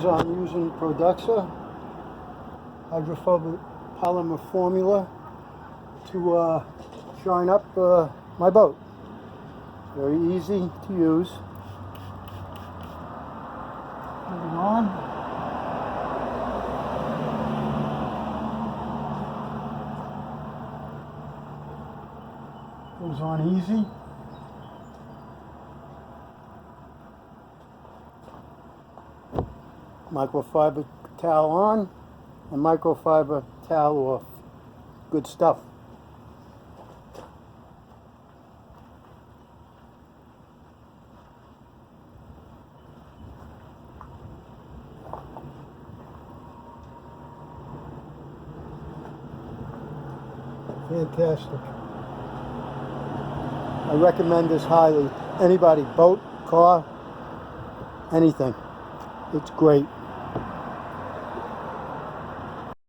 is I'm using Produxa hydrophobic polymer formula to shine up my boat. Very easy to use. Turn it on. Goes on easy. Microfiber towel on and microfiber towel off. Good stuff. Fantastic. I recommend this highly. Anybody, boat, car, anything. It's great.